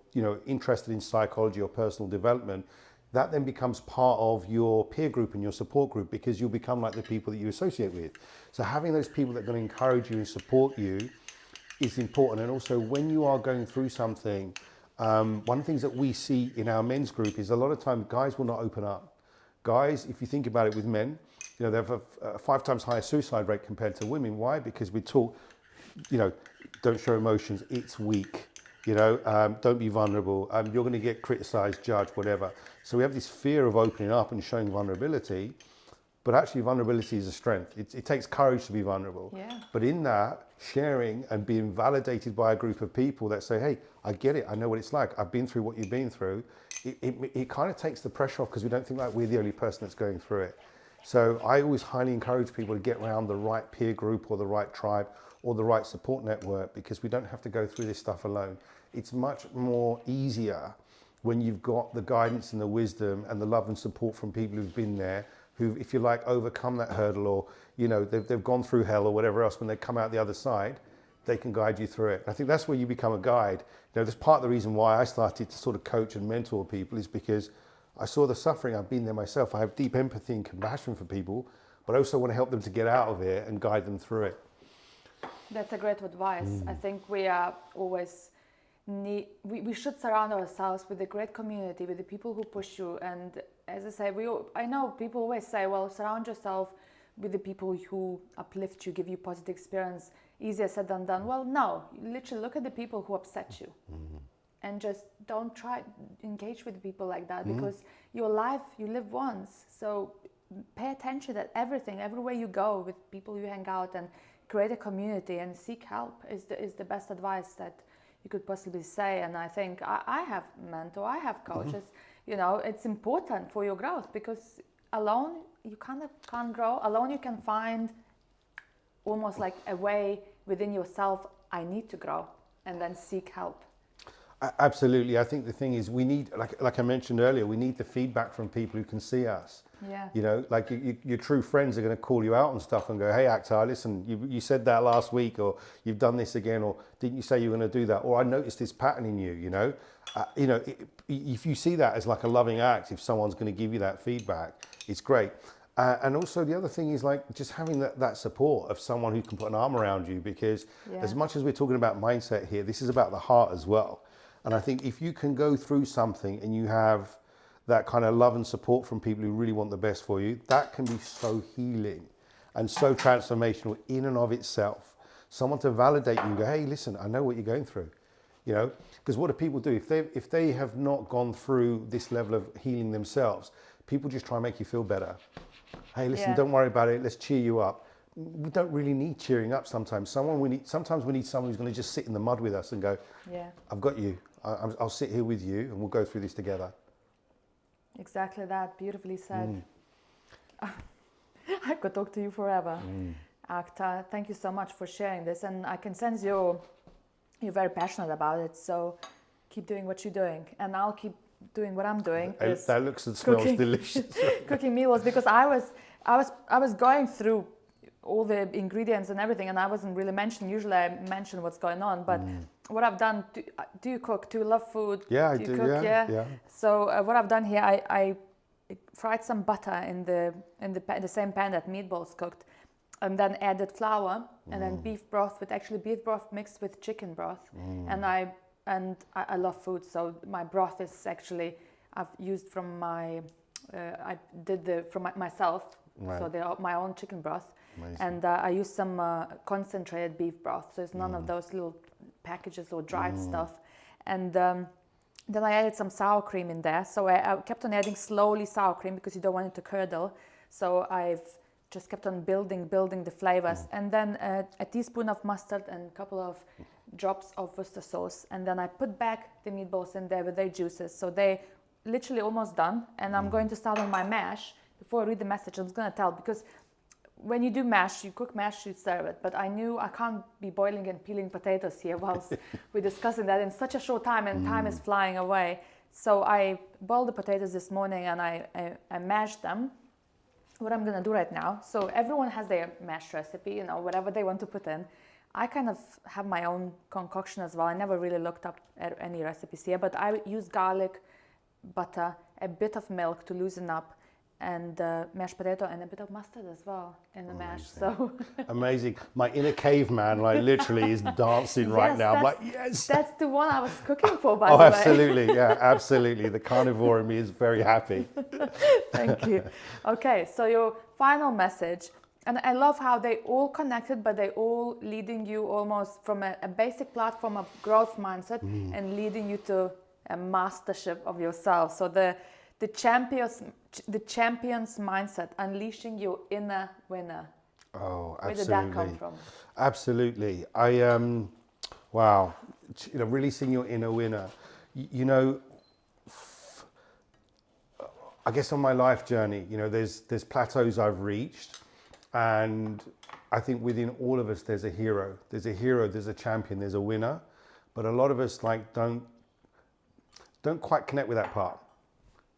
interested in psychology or personal development, that then becomes part of your peer group and your support group, because you'll become like the people that you associate with. So having those people that are going to encourage you and support you is important. And also when you are going through something, one of the things that we see in our men's group is a lot of time guys will not open up. Guys, if you think about it with men, they have a 5 times higher suicide rate compared to women. Why? Because we talk, don't show emotions, it's weak. Don't be vulnerable. You're going to get criticized, judged, whatever. So we have this fear of opening up and showing vulnerability, but actually vulnerability is a strength. It takes courage to be vulnerable. Yeah. But in that, sharing and being validated by a group of people that say, hey, I get it, I know what it's like, I've been through what you've been through, it kind of takes the pressure off, because we don't think like we're the only person that's going through it. So I always highly encourage people to get around the right peer group or the right tribe or the right support network, because we don't have to go through this stuff alone. It's much more easier when you've got the guidance and the wisdom and the love and support from people who've been there, who, if you like, overcome that hurdle, or, they've gone through hell or whatever else. When they come out the other side, they can guide you through it. I think that's where you become a guide. That's part of the reason why I started to sort of coach and mentor people, is because I saw the suffering. I've been there myself. I have deep empathy and compassion for people, but I also want to help them to get out of it and guide them through it. That's a great advice. I think we are always we should surround ourselves with a great community, with the people who push you. And as I say, I know people always say, well, surround yourself with the people who uplift you, give you positive experience. Easier said than done. Well, no, literally look at the people who upset you. And just don't try engage with people like that, because your life, you live once. So pay attention that everywhere you go, with people you hang out, and create a community and seek help is the best advice that you could possibly say. And I think I have mentor, I have coaches. It's important for your growth, because alone you kind of can't grow. Alone you can find almost like a way within yourself, I need to grow, and then seek help. Absolutely. I think the thing is, we need, like I mentioned earlier, we need the feedback from people who can see us. Yeah. Your true friends are going to call you out on stuff and go, hey, Akhtar, listen, you said that last week, or you've done this again, or didn't you say you were going to do that? Or I noticed this pattern in you, if you see that as like a loving act, if someone's going to give you that feedback, it's great. And also the other thing is like just having that support of someone who can put an arm around you, because as much as we're talking about mindset here, this is about the heart as well. And I think if you can go through something and you have that kind of love and support from people who really want the best for you, that can be so healing and so transformational in and of itself. Someone to validate you and go, hey, listen, I know what you're going through. Because what do people do? If they have not gone through this level of healing themselves, people just try and make you feel better. Hey, listen, don't worry about it. Let's cheer you up. We don't really need cheering up sometimes. Sometimes we need someone who's going to just sit in the mud with us and go, I've got you. I'll sit here with you and we'll go through this together. Exactly that. Beautifully said. I could talk to you forever. Akhtar, thank you so much for sharing this. And I can sense you're very passionate about it. So keep doing what you're doing. And I'll keep doing what I'm doing. That looks and smells delicious. Cooking meals, because I was going through all the ingredients and everything, and I wasn't really mentioning. Usually I mention what's going on, but what I've done, do you cook? Do you love food? Yeah, I do. Cook? Yeah. So what I've done here, I fried some butter in the same pan that meatballs cooked, and then added flour and then beef broth mixed with chicken broth. And I love food, so my broth is actually I've used from my myself. Right. So they're my own chicken broth. Amazing. And I use some concentrated beef broth, so it's none of those little packages or dried stuff. And then I added some sour cream in there. So I kept on adding slowly sour cream, because you don't want it to curdle. So I've just kept on building the flavors. And then a teaspoon of mustard and a couple of drops of Worcester sauce. And then I put back the meatballs in there with their juices. So they literally almost done. And I'm going to start on my mash, before I read the message, I'm just going to tell, because when you do mash, you cook mash, you serve it. But I knew I can't be boiling and peeling potatoes here whilst we're discussing that in such a short time, and time is flying away. So I boiled the potatoes this morning and I mashed them. What I'm going to do right now, so everyone has their mash recipe, whatever they want to put in. I kind of have my own concoction as well. I never really looked up at any recipes here, but I use garlic, butter, a bit of milk to loosen up, and mashed potato and a bit of mustard as well in the mash. So amazing. My inner caveman, like, literally is dancing right now. I'm like, yes. That's the one I was cooking for, by the Oh, way. absolutely. Yeah, absolutely. The carnivore in me is very happy. Thank you. Okay, so your final message, and I love how they all connected, but they all leading you almost from a basic platform of growth mindset and leading you to a mastership of yourself. So the champion's mindset, unleashing your inner winner. Oh, absolutely. Where did that come from? Absolutely. Wow. Releasing your inner winner. I guess on my life journey, there's plateaus I've reached, and I think within all of us there's a hero. There's a hero, there's a champion, there's a winner, but a lot of us don't quite connect with that part.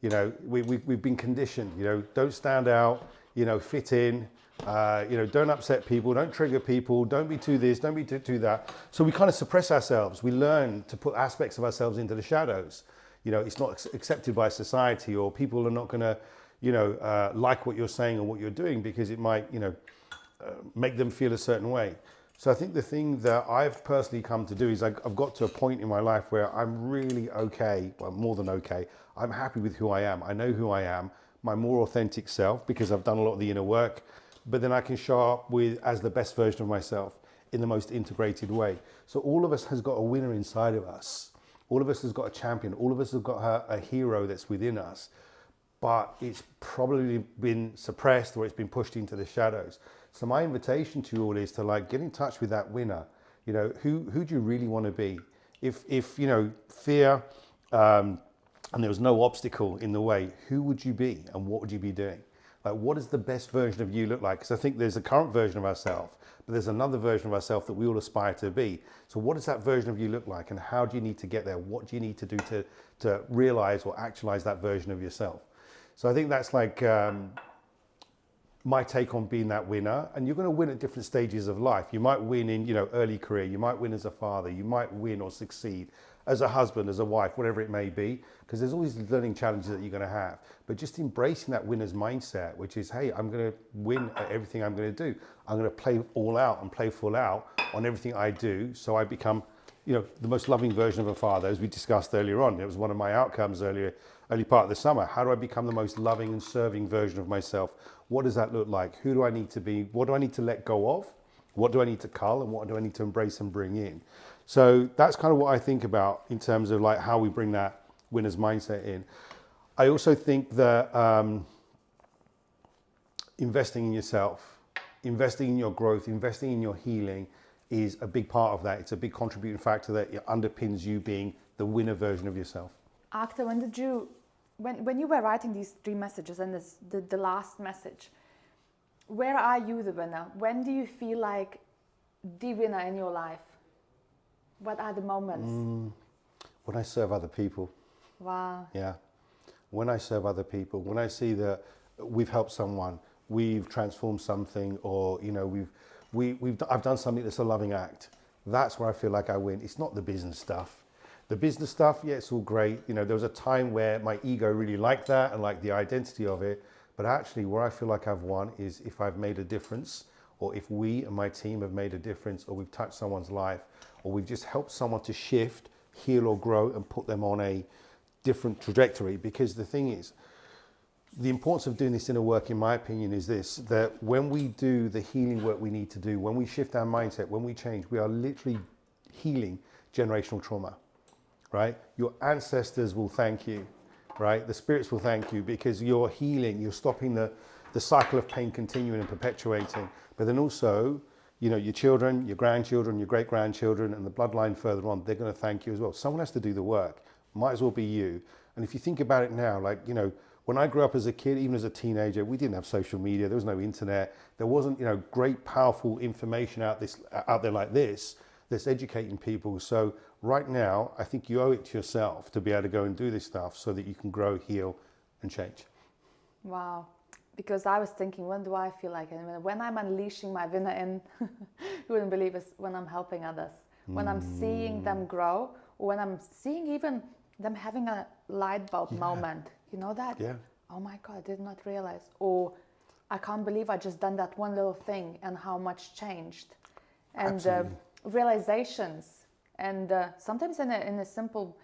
We've been conditioned. Don't stand out. Fit in. Don't upset people. Don't trigger people. Don't be too this. Don't be too that. So we kind of suppress ourselves. We learn to put aspects of ourselves into the shadows. It's not accepted by society, or people are not going to, like what you're saying or what you're doing, because it might, make them feel a certain way. So I think the thing that I've personally come to do is I've got to a point in my life where I'm really okay, well, more than okay. I'm happy with who I am. I know who I am, my more authentic self, because I've done a lot of the inner work, but then I can show up as the best version of myself in the most integrated way. So all of us has got a winner inside of us. All of us has got a champion. All of us have got a hero that's within us, but it's probably been suppressed or it's been pushed into the shadows. So my invitation to you all is to get in touch with that winner. Who do you really want to be? If fear, and there was no obstacle in the way, who would you be and what would you be doing? What does the best version of you look like? Because I think there's a current version of ourselves, but there's another version of ourselves that we all aspire to be. So what does that version of you look like, and how do you need to get there? What do you need to do to realize or actualize that version of yourself? So I think that's my take on being that winner. And you're going to win at different stages of life. You might win in early career. You might win as a father. You might win or succeed as a husband, as a wife, whatever it may be, because there's always learning challenges that you're going to have. But just embracing that winner's mindset, which is, hey, I'm going to win at everything I'm going to do. I'm going to play all out and play full out on everything I do, so I become the most loving version of a father, as we discussed earlier on. It was one of my outcomes early part of the summer. How do I become the most loving and serving version of myself? What does that look like? Who do I need to be? What do I need to let go of? What do I need to cull, and what do I need to embrace and bring in? So that's kind of what I think about in terms of how we bring that winner's mindset in. I also think that investing in yourself, investing in your growth, investing in your healing is a big part of that. It's a big contributing factor that underpins you being the winner version of yourself. Akhtar, when you were writing these 3 messages and the last message, where are you the winner? When do you feel like the winner in your life? What are the moments? When I serve other people. Wow. Yeah. When I serve other people, when I see that we've helped someone, we've transformed something, or I've done something that's a loving act. That's where I feel like I win. It's not the business stuff. The business stuff, yeah, it's all great. There was a time where my ego really liked that and liked the identity of it. But actually, where I feel like I've won is if I've made a difference, or if we and my team have made a difference, or we've touched someone's life, or we've just helped someone to shift, heal, or grow, and put them on a different trajectory. Because the thing is, the importance of doing this inner work, in my opinion, is this, that when we do the healing work we need to do, when we shift our mindset, when we change, we are literally healing generational trauma, right? Your ancestors will thank you, right? The spirits will thank you, because you're healing, you're stopping the cycle of pain continuing and perpetuating. But then also, your children, your grandchildren, your great-grandchildren, and the bloodline further on, they're going to thank you as well. Someone has to do the work. Might as well be you. And if you think about it now, When I grew up as a kid, even as a teenager, we didn't have social media. There was no internet. There wasn't, great, powerful information out there like this that's educating people. So right now, I think you owe it to yourself to be able to go and do this stuff so that you can grow, heal, and change. Wow. Because I was thinking, when do I feel like it? When I'm unleashing my winner in, you wouldn't believe it, when I'm helping others, when I'm seeing them grow, or when I'm seeing even them having a light bulb moment. You know that? Yeah. Oh my God, I did not realize. Or I can't believe I just done that one little thing and how much changed. And realizations. And sometimes in a simple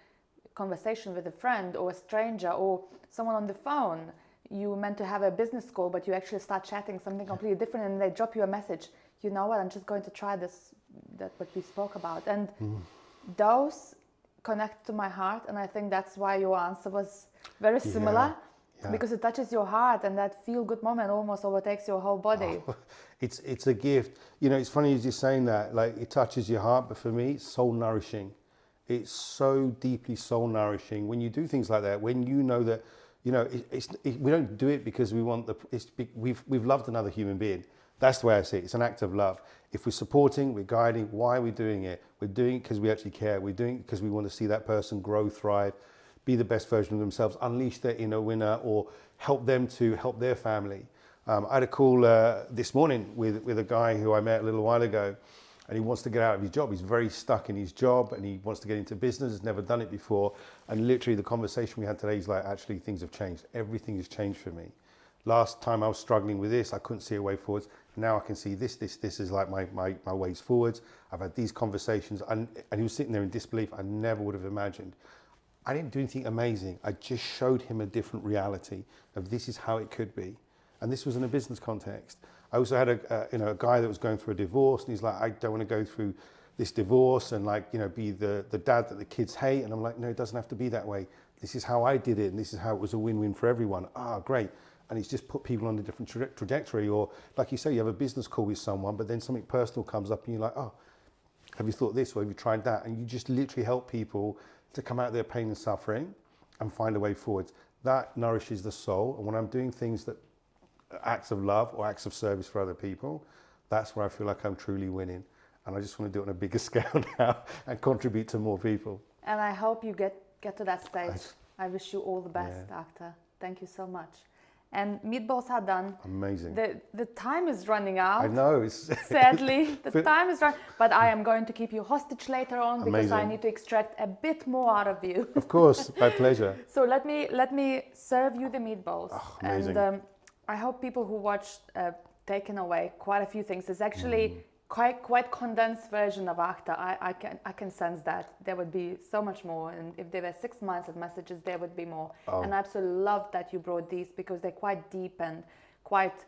conversation with a friend or a stranger or someone on the phone, you meant to have a business call, but you actually start chatting something completely different, and they drop you a message. You know what? I'm just going to try this, that what we spoke about. And those connect to my heart, and I think that's why your answer was very similar, because it touches your heart, and that feel-good moment almost overtakes your whole body. Oh, it's a gift. It's funny as you're saying that, like it touches your heart, but for me, it's soul nourishing. It's so deeply soul nourishing when you do things like that. When you know that, we don't do it because we want we've loved another human being. That's the way I see it. It's an act of love. If we're supporting, we're guiding, why are we doing it? We're doing it because we actually care. We're doing it because we want to see that person grow, thrive, be the best version of themselves, unleash their inner winner, or help them to help their family. I had a call this morning with a guy who I met a little while ago, and he wants to get out of his job. He's very stuck in his job, and he wants to get into business. Has never done it before. And literally the conversation we had today is like, actually, things have changed. Everything has changed for me. Last time I was struggling with this, I couldn't see a way forwards. Now I can see this is like my ways forwards. I've had these conversations, and he was sitting there in disbelief. I never would have imagined. I didn't do anything amazing. I just showed him a different reality of this is how it could be. And this was in a business context. I also had a guy that was going through a divorce, and he's like, I don't want to go through this divorce and be the dad that the kids hate. And I'm like, no, it doesn't have to be that way. This is how I did it, and this is how it was a win-win for everyone. Great. And it's just put people on a different trajectory. Or like you say, you have a business call with someone, but then something personal comes up and you're like, have you thought this, or have you tried that? And you just literally help people to come out of their pain and suffering and find a way forward. That nourishes the soul. And when I'm doing things that acts of love or acts of service for other people, that's where I feel like I'm truly winning. And I just want to do it on a bigger scale now and contribute to more people. And I hope you get to that stage. I wish you all the best, Akhtar. Thank you so much. And meatballs are done. Amazing. The time is running out. I know. Sadly, the time is running. But I am going to keep you hostage later on because I need to extract a bit more out of you. Of course, my pleasure. So let me serve you the meatballs. Amazing. And I hope people who watched taken away quite a few things. It's actually quite condensed version of Akhtar. I can sense that there would be so much more, and if there were 6 months of messages, there would be more. And I absolutely love that you brought these because they're quite deep and quite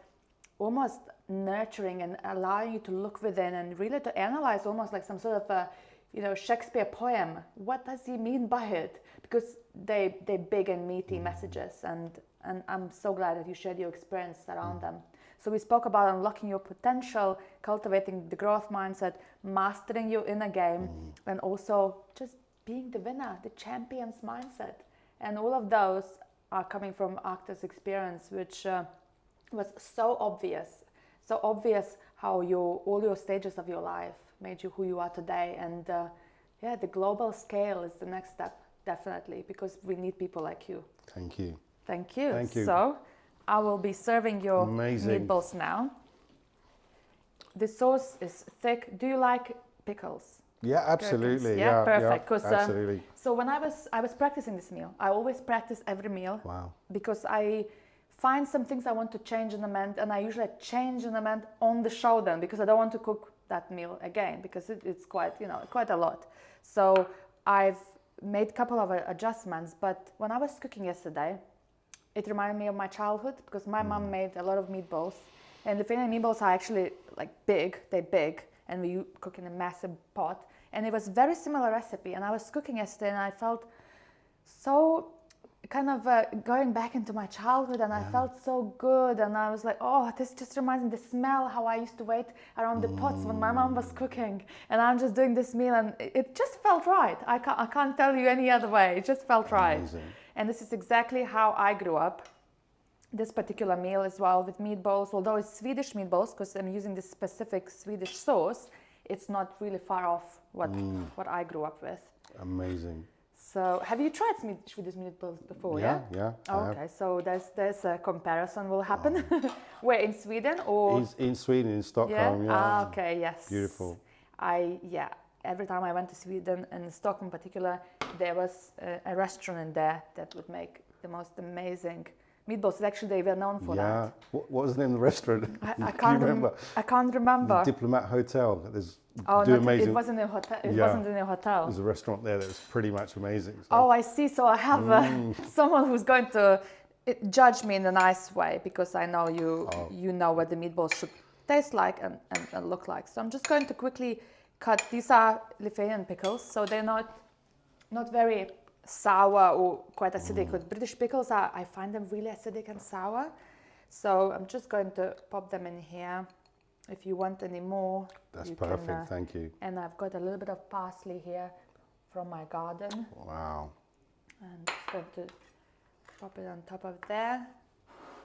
almost nurturing and allowing you to look within and really to analyze almost like some sort of a Shakespeare poem. What does he mean by it? Because they're big and meaty messages, and I'm so glad that you shared your experience around them. So we spoke about unlocking your potential, cultivating the growth mindset, mastering your inner game, and also just being the winner, the champion's mindset. And all of those are coming from Akhtar's experience, which was so obvious how all your stages of your life made you who you are today. And the global scale is the next step, definitely, because we need people like you. Thank you. Thank you. Thank you. So I will be serving your meatballs now. The sauce is thick. Do you like pickles? Yeah, absolutely. Yeah, perfect. Absolutely. So when I was practicing this meal, I always practice every meal. Wow. Because I find some things I want to change and amend, and I usually change and amend on the show then, because I don't want to cook that meal again, because it's quite a lot. So I've made a couple of adjustments, but when I was cooking yesterday, it reminded me of my childhood, because my mom made a lot of meatballs, and the Lithuanian meatballs are actually they're big, and we cook in a massive pot, and it was very similar recipe. And I was cooking yesterday, and I felt so kind of going back into my childhood, and I felt so good, and I was like, this just reminds me the smell, how I used to wait around the pots when my mom was cooking, and I'm just doing this meal, and it just felt right. I can't tell you any other way. It just felt right. Amazing. And this is exactly how I grew up. this particular meal as well with meatballs. Although it's Swedish meatballs, because I'm using this specific Swedish sauce, it's not really far off what I grew up with. Amazing. So, have you tried Swedish meatballs before? Yeah. I Okay, have. so there's a comparison will happen. Where in Sweden or In Sweden, in Stockholm. Yeah. Ah, okay, yes. Beautiful. Every time I went to Sweden and Stockholm in particular, there was a restaurant in there that would make the most amazing meatballs. Actually, they were known for Yeah. that. What was the name of the restaurant? I Do can't you remember? I can't remember. Diplomat Hotel. There's It wasn't a hotel. It wasn't in a hotel. There's a restaurant there that was pretty much amazing. So. Oh, I see. So I have someone who's going to judge me in a nice way because I know you know what the meatballs should taste like and look like. So I'm just going to quickly cut. These are Lithuanian pickles, so they're not very sour or quite acidic. With British pickles, I find them really acidic and sour. So I'm just going to pop them in here. If you want any more, That's you perfect. can, Thank you. And I've got a little bit of parsley here from my garden. Wow. And just going to pop it on top of there.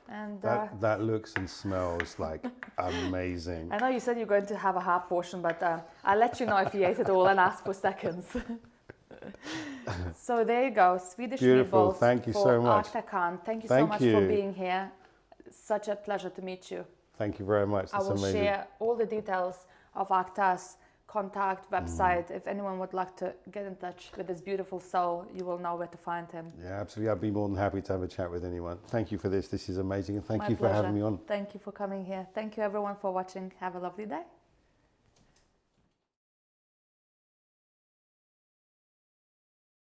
And That looks and smells like amazing. I know you said you're going to have a half portion, but I'll let you know if you ate it all and ask for seconds. So there you go, Swedish Beautiful. meatballs. Thank you for so much. Akhtar Khan. Thank you so Thank much you. for being here. Such a pleasure to meet you. Thank you very much. That's I will amazing. share all the details of Akhtar's contact website. If anyone would like to get in touch with this beautiful soul, you will know where to find him. Yeah, absolutely. I'd be more than happy to have a chat with anyone. Thank you for this. This is amazing. And thank My you for having pleasure. me on. Thank you for coming here. Thank you everyone for watching. Have a lovely day.